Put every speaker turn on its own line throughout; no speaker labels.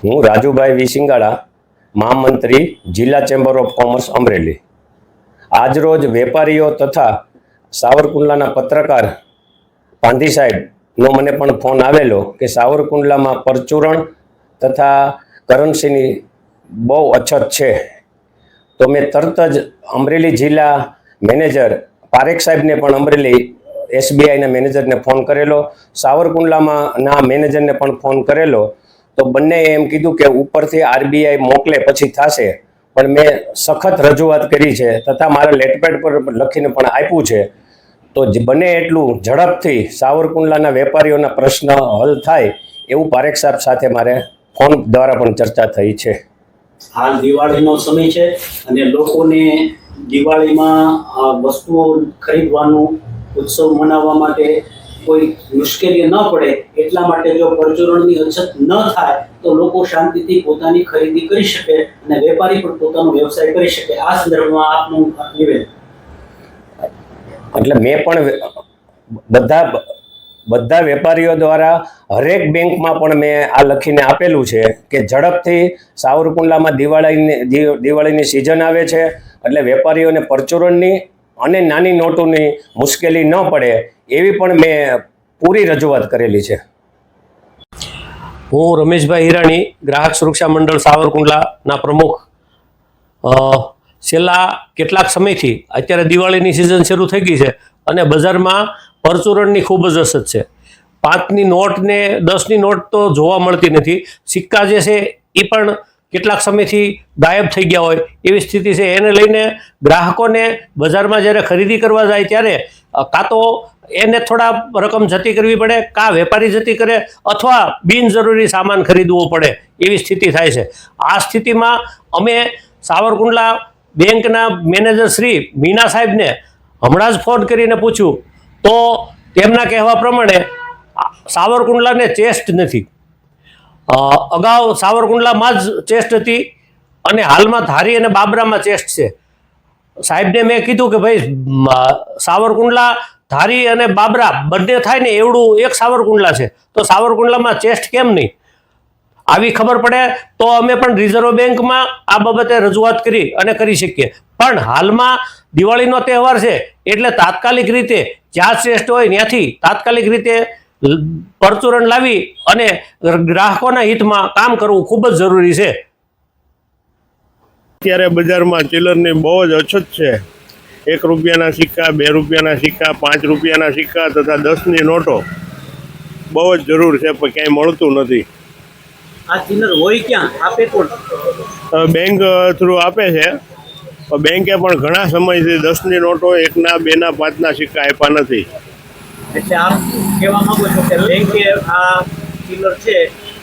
હું રાજુભાઈ વી સિંગાળા, મહામંત્રી, જિલ્લા ચેમ્બર ઓફ કોમર્સ અમરેલી। આજરોજ વેપારીઓ તથા સાવરકુંડલાના પત્રકાર પાંધી સાહેબનો મને પણ ફોન આવેલો કે સાવરકુંડલામાં પરચુરણ તથા કરન્સીની બહુ અછત છે। તો મેં તરત જ અમરેલી જિલ્લા મેનેજર પારેખ સાહેબને પણ અમરેલી એસબીઆઈના મેનેજરને ફોન કરેલો, સાવરકુંડલામાંના મેનેજરને પણ ફોન કરેલો। તો બંને એમ કીધું કે ઉપરથી આરબીઆઈ મોકલે પછી થશે, પણ મેં સખત રજૂઆત કરી છે તથા મારા લેટપેડ પર લખીને પણ આપ્યું છે। તો બને એટલું ઝડપથી સાવરકુંડલાના વેપારીઓના પ્રશ્ન હલ થાય એવું પારેખ સાહેબ સાથે મારે ફોન દ્વારા પણ ચર્ચા થઈ છે।
હાલ દિવાળીનો સમય છે અને લોકોને દિવાળીમાં વસ્તુઓ ખરીદવાનું, ઉત્સવ મનાવવા માટે કોઈ મુશ્કેલી ન પડે એટલા માટે જો પરચુરણની અછત ન થાય તો લોકો શાંતિથી પોતાની ખરીદી કરી શકે અને વેપારી પણ પોતાનો વ્યવસાય કરી શકે। આ સંદર્ભમાં આપનું નિવેદન।
એટલે મેં પણ બધા વેપારીઓ દ્વારા હરેક બેંકમાં પણ મેં આ લખીને આપેલું છે કે ઝડપથી સાવરકુંડલામાં દિવાળીની સિઝન આવે છે એટલે વેપારીઓને પરચુરણની અને નાની નોટોની મુશ્કેલી ન પડે એવી પણ મેં પૂરી રજૂઆત કરેલી છે।
હું રમેશભાઈ હિરાણી, ગ્રાહક સુરક્ષા મંડળ સાવરકુંડલાના પ્રમુખ। છેલ્લા કેટલાક સમયથી અત્યારે દિવાળીની સિઝન શરૂ થઈ ગઈ છે અને બજારમાં પરચુરણની ખૂબ જ અછત છે। 5ની નોટ ને 10ની નોટ તો જોવા મળતી નથી, સિક્કા જે છે એ પણ કેટલાક સમયથી ગાયબ થઈ ગયા હોય એવી સ્થિતિ છે। એને લઈને ગ્રાહકોને બજારમાં જ્યારે ખરીદી કરવા જાય ત્યારે કાં તો એને થોડા રકમ જતી કરવી પડે, કાં વેપારી જતી કરે, અથવા બિનજરૂરી સામાન ખરીદવો પડે એવી સ્થિતિ થાય છે। આ સ્થિતિમાં અમે સાવરકુંડલા બેંકના મેનેજર શ્રી મીના સાહેબને હમણાં જ ફોન કરીને પૂછ્યું તો તેમના કહેવા પ્રમાણે સાવરકુંડલાને ચેસ્ટ નથી। અગાઉ સાવરકુંડલામાં જ ચેસ્ટ હતી અને હાલમાં ધારી અને બાબરામાં ચેસ્ટ છે। સાહેબને મેં કીધું કે ભાઈ સાવરકુંડલા, ધારી અને બાબરા બંને થાય ને એવડું એક સાવરકુંડલા છે, તો સાવરકુંડલામાં ચેસ્ટ કેમ નહીં? આવી ખબર પડે તો અમે પણ રિઝર્વ બેંકમાં આ બાબતે રજૂઆત કરી અને કરી શકીએ। પણ હાલમાં દિવાળીનો તહેવાર છે એટલે તાત્કાલિક રીતે જ્યાં ચેસ્ટ હોય ત્યાંથી તાત્કાલિક રીતે પરચુરણ લાવી અને ગ્રાહકોના હિતમાં કામ કરવું ખૂબ જ જરૂરી છે।
અત્યારે બજારમાં ચિલ્લરની બહુ જ અછત છે। 1 રૂપિયાના સિક્કા, 2 રૂપિયાના સિક્કા, 5 રૂપિયાના સિક્કા તથા 10ની નોટો બહુ જ જરૂર છે, પણ ક્યાંય મળતું નથી।
આ ચિલ્લર હોય ક્યાં? આપે કોણ?
બેંક થ્રુ આપે છે, પણ બેંકે પણ ઘણા સમયથી 10ની નોટો, 1ના, 2ના, 5ના સિક્કા આપ્યા નથી।
એટલે આપ કહેવા માંગો છો કે બેંકે આ ચિલ્લર છે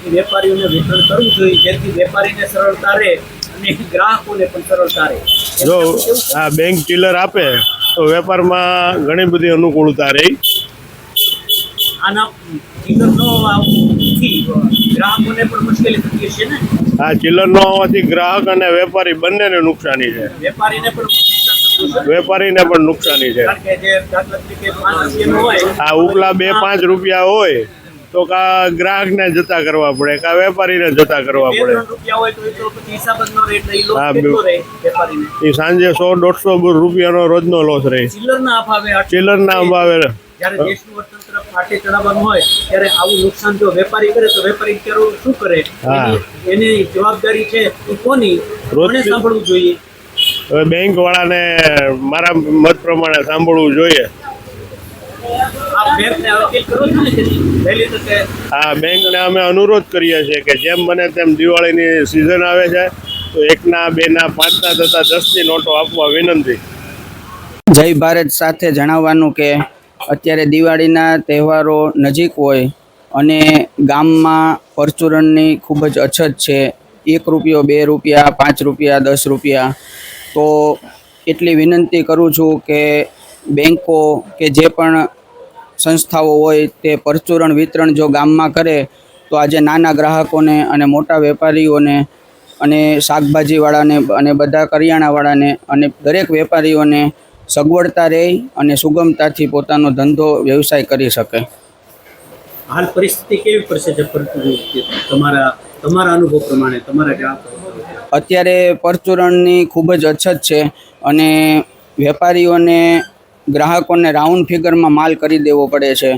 એ વેપારીઓને વિતરણ કરવું જોઈએ જેથી વેપારીને સરળતા રહે અને ગ્રાહકોને પણ સરળતા રહે।
જો આ બેંક ચિલ્લર આપે તો વેપારમાં ઘણી બધી અનુકૂળતા રહી।
આના ચિલ્લર ન આવવાથી ગ્રાહકોને પણ મુશ્કેલી થતી હશે ને?
આ ચિલ્લર ન આવવાથી ગ્રાહક અને વેપારી બંનેને નુકસાની છે।
વેપારીને પણ
વેપારીને પણ નુકસાની છે।
કારણ કે જે દાખલા તરીકે 5 રૂપિયાનું હોય,
આ ઉપલા 2-5 રૂપિયા હોય તો કા ગ્રાહકને જતા કરવા પડે, કા વેપારીને જતા કરવા પડે।
2-3 રૂપિયા હોય તો એ તો પછી હિસાબ જ ન રહે એટલે એ લોસ કેટલો રહે વેપારીને?
એ સાંજે 100-150 રૂપિયાનો રોજનો લોસ રહે।
ચિલ્લરના અભાવે
ચિલ્લરના અભાવે
જ્યારે દેશનું અર્થતંત્ર ફાટે ચડાવવાનું હોય ત્યારે આવું નુકસાન જો વેપારી કરે તો વેપારી શું કરે? એની જવાબદારી છે એ કોની? કોને સાંભળવું જોઈએ?
હવે બેંક વાળાને મારા મત પ્રમાણે સાંભળવું જોઈએ।
આપ બેંકને અપીલ કરો છો ને કે વહેલી તકે?
હા, બેંકને અમે અનુરોધ કરીએ છીએ કે જેમ બને તેમ દિવાળીની સિઝન આવે છે તો 1ના, 2ના, 5ના તથા 10ની નોટો આપવા વિનંતી।
જય ભારત સાથે જણાવવાનું કે અત્યારે દિવાળીના તહેવારો નજીક હોય અને ગામમાં પરચુરણની ખૂબ જ અછત છે। 1 રૂપિયો, 2 રૂપિયા, 5 રૂપિયા, 10 રૂપિયા। તો એટલી વિનંતી કરું છું કે બેંકો કે જે પણ સંસ્થાઓ હોય તે પરચુરણ વિતરણ જો ગામમાં કરે તો આજે નાના ગ્રાહકોને અને મોટા વેપારીઓને અને શાકભાજીવાળાને અને બધા કરિયાણાવાળાને અને દરેક વેપારીઓને સગવડતા રહે અને સુગમતાથી પોતાનો ધંધો વ્યવસાય કરી શકે।
હાલ પરિસ્થિતિ કેવી પડશે તમારા તમારા અનુભવ પ્રમાણે તમારા ગ્રાહકો
અત્યારે પરચુરણની ખૂબ જ અછત છે અને વેપારીઓને ગ્રાહકોને રાઉન્ડ ફિગરમાં માલ કરી દેવો પડે છે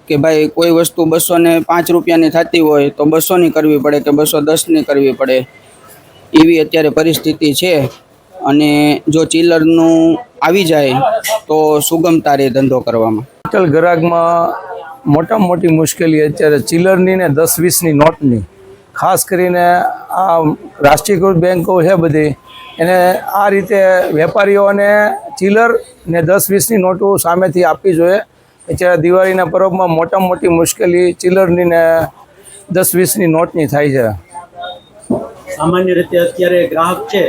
કે ભાઈ કોઈ વસ્તુ 205 રૂપિયાની થતી હોય તો 200ની કરવી પડે કે 210ની કરવી પડે, એવી અત્યારે પરિસ્થિતિ છે. અને જો ચિલ્લરનું આવી જાય તો સુગમતા રહે ધંધો કરવામાં.
રિટેલ ગ્રાહકમાં મોટામાં મોટી મુશ્કેલી અત્યારે ચિલ્લરની ને 10-20ની નોટની, ખાસ કરીને આ રાષ્ટ્રીયકૃત બેન્કો છે બધી, એને આ રીતે વેપારીઓને ચિલ્લર ને 10-20ની નોટો સામેથી આપવી જોઈએ. અત્યારે દિવાળીના પર્વમાં મોટામાં મોટી મુશ્કેલી ચિલ્લરની ને 10-20ની નોટની થાય છે.
સામાન્ય રીતે અત્યારે ગ્રાહક છે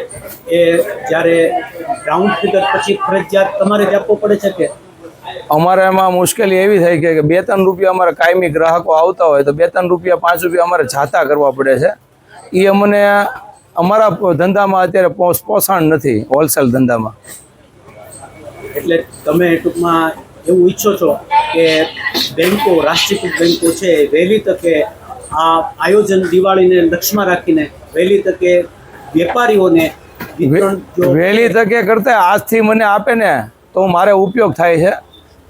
એ જ્યારે રાઉન્ડ ફિગર પછી ફરજિયાત તમારે જ આપવો પડે છે કે
અમારે એમાં મુશ્કેલી એવી થઈ કે 2-3 રૂપિયા અમારા કાયમી ગ્રાહકો આવતા હોય તો 2-3 રૂપિયા 5 રૂપિયા અમારે જાતા કરવા પડે છે. એ અમને અમારા ધંધામાં અત્યારે પોષણ નથી, હોલસેલ ધંધામાં.
એટલે તમે ટૂંકમાં એવું ઈચ્છો છો કે બેન્કો, રાષ્ટ્રીયકૃત બેન્કો છે વહેલી તકે આ આયોજન દિવાળીને લક્ષ્યમાં રાખીને વહેલી તકે વેપારીઓને વિતરણ
વહેલી તકે કરતા આજથી મને આપે ને તો મારે ઉપયોગ થાય છે.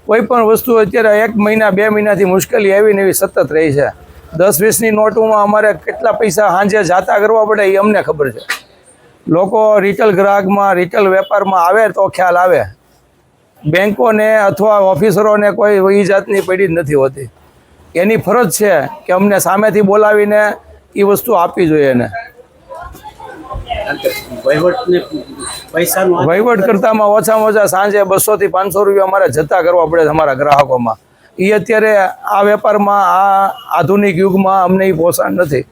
કોઈ પણ વસ્તુ અત્યારે 1 મહિના 2 મહિનાથી મુશ્કેલી એવી ને એવી સતત રહી છે. 10-20ની નોટોમાં અમારે કેટલા પૈસા સાંજે જાતા કરવા પડે એ અમને ખબર છે. લોકો રિટેલ ગ્રાહકમાં, રિટેલ વેપારમાં આવે તો ખ્યાલ આવે. બેન્કોને અથવા ઓફિસરોને કોઈ એ જાતની પડી જ નથી હોતી. એની ફરજ છે કે અમને સામેથી બોલાવીને એ વસ્તુ આપવી જોઈએ. એને વહીવટ કરતામાં ઓછામાં ઓછા સાંજે 200 થી 500 રૂપિયા અમારે જતા કરવા પડે છે અમારા ગ્રાહકોમાં. એ અત્યારે આ વેપારમાં, આ આધુનિક યુગમાં અમને એ પોષણ નથી.